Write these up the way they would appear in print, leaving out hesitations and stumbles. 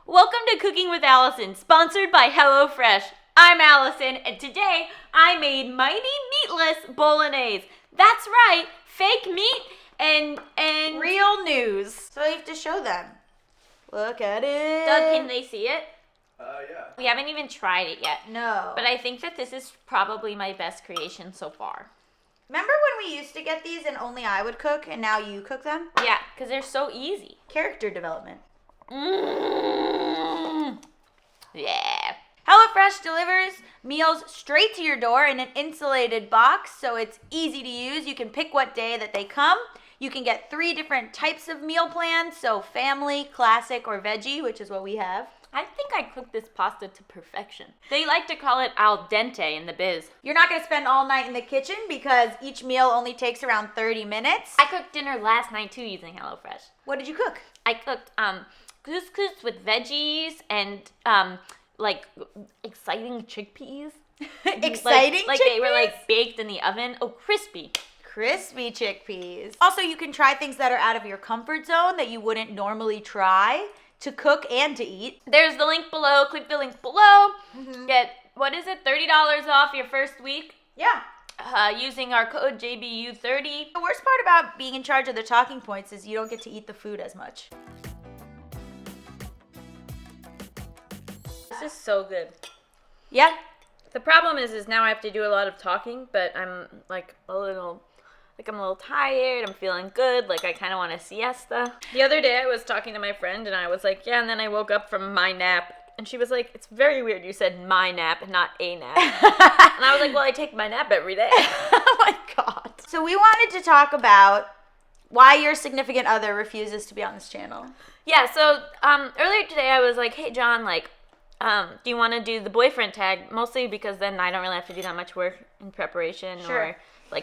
Welcome to Cooking with Allison, sponsored by HelloFresh. I'm Allison, and today I made mighty meatless bolognese. That's right, fake meat and real news. So you have to show them. Look at it. Doug, can they see it? Yeah. We haven't even tried it yet. No. But I think that this is probably my best creation so far. Remember when we used to get these and only I would cook and now you cook them? Yeah, because they're so easy. Character development. Yeah. HelloFresh delivers meals straight to your door in an insulated box, so it's easy to use. You can pick what day that they come. You can get 3 different types of meal plans, so family, classic, or veggie, which is what we have. I think I cooked this pasta to perfection. They like to call it al dente in the biz. You're not going to spend all night in the kitchen because each meal only takes around 30 minutes. I cooked dinner last night too using HelloFresh. What did you cook? I cooked couscous with veggies and exciting chickpeas. Exciting like chickpeas? They were baked in the oven. Oh, crispy. Crispy chickpeas. Also, you can try things that are out of your comfort zone that you wouldn't normally try to cook and to eat. There's the link below. Click the link below. Mm-hmm. Get, $30 off your first week. Yeah. Using our code JBU30. The worst part about being in charge of the talking points is you don't get to eat the food as much. This is so good. Yeah. The problem is now I have to do a lot of talking, but I'm a little tired. I'm feeling good. I kind of want a siesta. The other day I was talking to my friend and I was like, yeah, and then I woke up from my nap. And she was like, it's very weird you said my nap and not a nap. And I was like, well, I take my nap every day. Oh my God. So we wanted to talk about why your significant other refuses to be on this channel. Yeah, so earlier today I was like, hey, John, do you want to do the boyfriend tag? Mostly because then I don't really have to do that much work in preparation or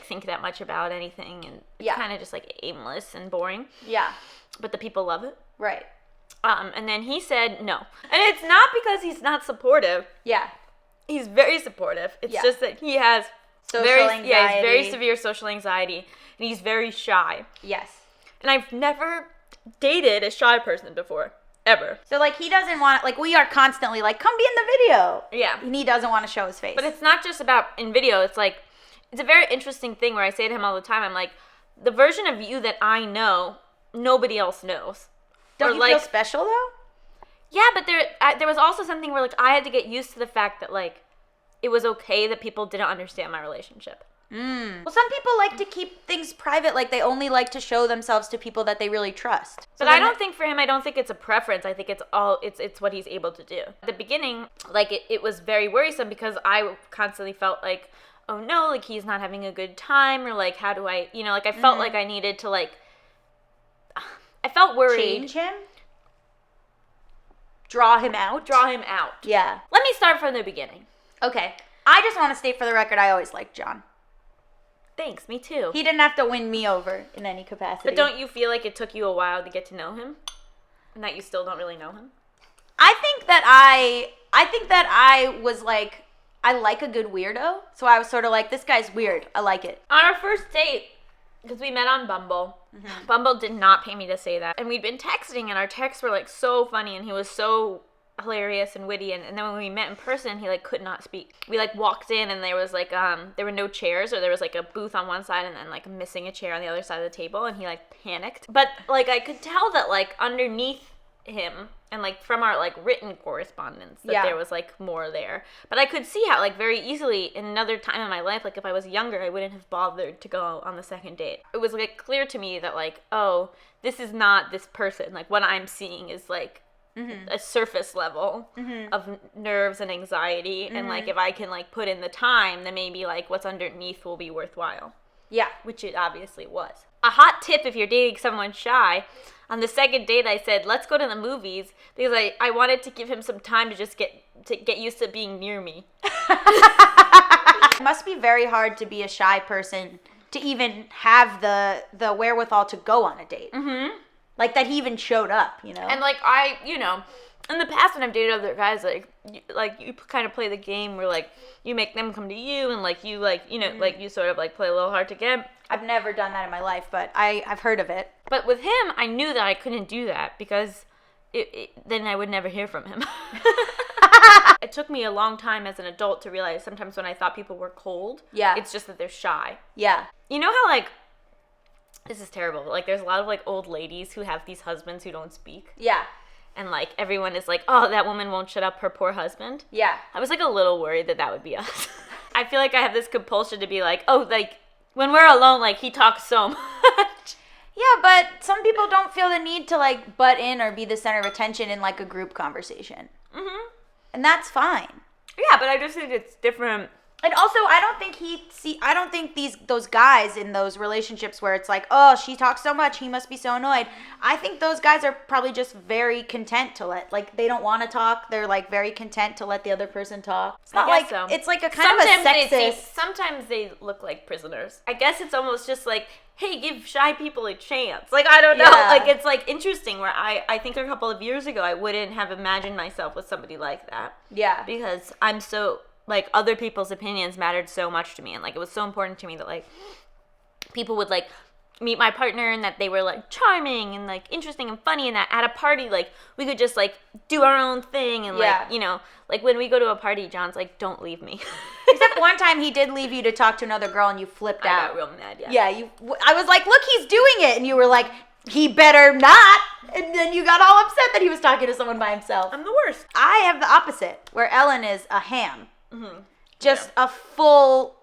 think that much about anything, and it's kind of just aimless and boring. Yeah. But the people love it. Right. And then he said no. And it's not because he's not supportive. Yeah. He's very supportive. It's just that he has social anxiety. Yeah, he's very severe social anxiety, and he's very shy. Yes. And I've never dated a shy person before. Ever. So, he doesn't want, we are constantly come be in the video. Yeah. And he doesn't want to show his face. But it's not just about in video. It's it's a very interesting thing where I say to him all the time, I'm like, the version of you that I know, nobody else knows. Don't you feel special, though? Yeah, but there was also something where, I had to get used to the fact that, it was okay that people didn't understand my relationship. Well, some people like to keep things private. They only like to show themselves to people that they really trust. But I don't think for him, I don't think it's a preference. I think it's what he's able to do. At the beginning, it was very worrisome because I constantly felt oh no, he's not having a good time, or how do I, I felt like I needed to I felt worried. Change him? Draw him out? Yeah. Let me start from the beginning. Okay. I just want to state for the record, I always liked John. Thanks, me too. He didn't have to win me over in any capacity. But don't you feel like it took you a while to get to know him? And that you still don't really know him? I think that I was I like a good weirdo. So I was sort of this guy's weird. I like it. On our first date, because we met on Bumble, Bumble did not pay me to say that. And we'd been texting, and our texts were so funny, and he was so hilarious and witty, and then when we met in person, he could not speak. We walked in, and there was there were no chairs, or there was a booth on one side and then missing a chair on the other side of the table, and he panicked. But I could tell that underneath him and from our written correspondence that there was more there. But I could see how very easily in another time in my life, if I was younger, I wouldn't have bothered to go on the second date. It was clear to me that oh, this is not this person. What I'm seeing is a surface level of nerves and anxiety, and if I can put in the time, then maybe what's underneath will be worthwhile. Yeah. Which it obviously was. A hot tip if you're dating someone shy, on the second date I said, let's go to the movies, because I wanted to give him some time to just get used to being near me. It must be very hard to be a shy person to even have the wherewithal to go on a date. Mm-hmm. That he even showed up, And I, in the past when I've dated other guys, you kind of play the game where you make them come to you, and you sort of play a little hard to get. I've never done that in my life, but I've heard of it. But with him, I knew that I couldn't do that because then I would never hear from him. It took me a long time as an adult to realize sometimes when I thought people were cold, it's just that they're shy. Yeah. You know how, like, this is terrible, but, like, there's a lot of, like, old ladies who have these husbands who don't speak. Yeah. And, like, everyone is like, oh, that woman won't shut up her poor husband. Yeah. I was, like, a little worried that would be us. I feel like I have this compulsion to be like, oh, like, when we're alone, like, he talks so much. Yeah, but some people don't feel the need to, like, butt in or be the center of attention in, like, a group conversation. Mm-hmm. And that's fine. Yeah, but I just think it's different. And also, I don't think those guys in those relationships where it's like, oh, she talks so much, he must be so annoyed. I think those guys are probably just very content to like, they don't want to talk. They're, like, very content to let the other person talk. It's not like, so. It's like a kind of a sexist. Sometimes they look like prisoners. I guess it's almost just like, hey, give shy people a chance. Like, I don't know. Yeah. Like, it's, like, interesting where I think a couple of years ago I wouldn't have imagined myself with somebody like that. Yeah. Because I'm so, like, other people's opinions mattered so much to me. And, like, it was so important to me that, like, people would, like, meet my partner and that they were, like, charming and, like, interesting and funny, and that at a party, like, we could just, like, do our own thing and, like, you know, like, when we go to a party, John's like, don't leave me. Except one time he did leave you to talk to another girl and you flipped out. I got real mad, Yeah, I was like, look, he's doing it. And you were like, he better not. And then you got all upset that he was talking to someone by himself. I'm the worst. I have the opposite, where Ellen is a ham. Mm-hmm. Just a full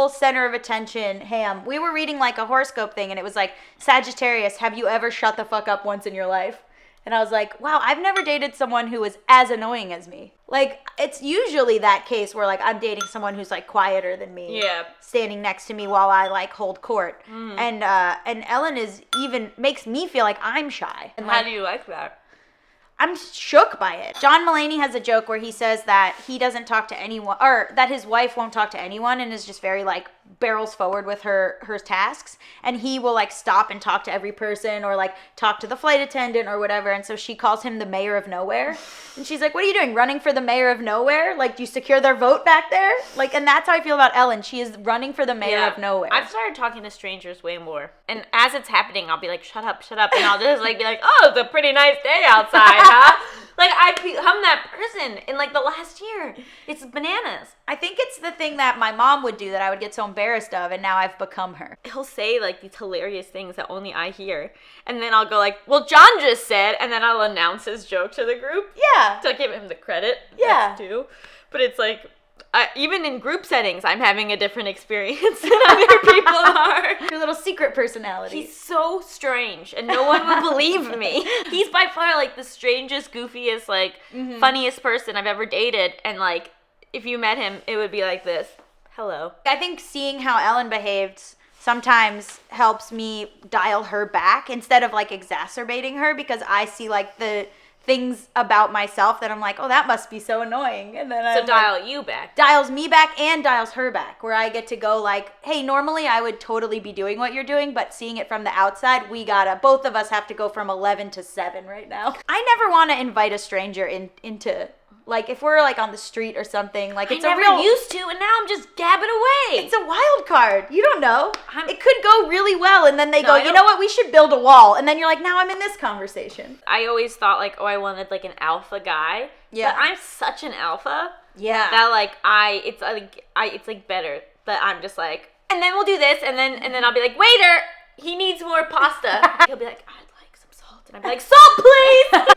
center of attention ham. We were reading, like, a horoscope thing, and it was like, Sagittarius, have you ever shut the fuck up once in your life? And I was like, wow, I've never dated someone who was as annoying as me. Like, it's usually that case where, like, I'm dating someone who's, like, quieter than me. Yeah. Standing next to me while I, like, hold court. Mm. And Ellen makes me feel like I'm shy. And, how do you like that? I'm shook by it. John Mulaney has a joke where he says that he doesn't talk to anyone, or that his wife won't talk to anyone and is just very, like, barrels forward with her tasks. And he will, like, stop and talk to every person or, like, talk to the flight attendant or whatever. And so she calls him the mayor of nowhere. And she's like, what are you doing, running for the mayor of nowhere? Like, do you secure their vote back there? Like, and that's how I feel about Ellen. She is running for the mayor of nowhere. I've started talking to strangers way more. And as it's happening, I'll be like, shut up. And I'll just, like, be like, oh, it's a pretty nice day outside, huh? Like, I've become that person in, like, the last year. It's bananas. I think it's the thing that my mom would do that I would get so embarrassed of, and now I've become her. He'll say, like, these hilarious things that only I hear. And then I'll go, like, well, John just said, and then I'll announce his joke to the group. Yeah. To give him the credit. Yeah. Too. But it's like, even in group settings, I'm having a different experience than other people are. Your little secret personality. He's so strange, and no one would believe me. He's by far, like, the strangest, goofiest, like, funniest person I've ever dated. And, like, if you met him, it would be like this. Hello. I think seeing how Ellen behaved sometimes helps me dial her back instead of, like, exacerbating her, because I see, like, the things about myself that I'm like, oh, that must be so annoying. And then so dial you back. Dials me back and dials her back, where I get to go like, hey, normally I would totally be doing what you're doing, but seeing it from the outside, both of us have to go from 11 to 7 right now. I never want to invite a stranger into, like, if we're, like, on the street or something, like, it's I never used to, and now I'm just gabbing away. It's a wild card. You don't know. It could go really well, and then they go, you know what, we should build a wall. And then you're like, now I'm in this conversation. I always thought, like, oh, I wanted, like, an alpha guy. Yeah. But I'm such an alpha. Yeah. That, like, it's, like, better. But I'm just like, and then we'll do this, and then I'll be like, waiter, he needs more pasta. He'll be like, I'd like some salt. And I'll be like, salt, please!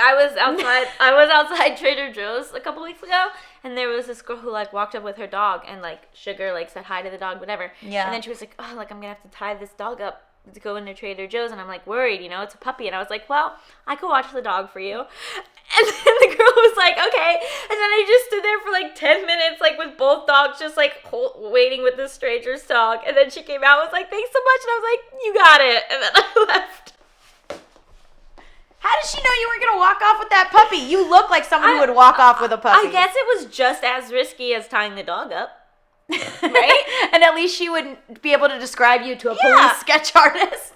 I was outside Trader Joe's a couple weeks ago, and there was this girl who, like, walked up with her dog, and, like, Sugar, like, said hi to the dog, whatever. Yeah. And then she was like, oh, like, I'm gonna have to tie this dog up to go into Trader Joe's, and I'm, like, worried, you know, it's a puppy. And I was like, well, I could watch the dog for you. And then the girl was like, okay. And then I just stood there for, like, 10 minutes, like, with both dogs just, like, waiting with this stranger's dog. And then she came out and was like, thanks so much. And I was like, you got it. And then I left. How did she know you weren't going to walk off with that puppy? You look like someone who would walk off with a puppy. I guess it was just as risky as tying the dog up. Right? And at least she wouldn't be able to describe you to a police sketch artist.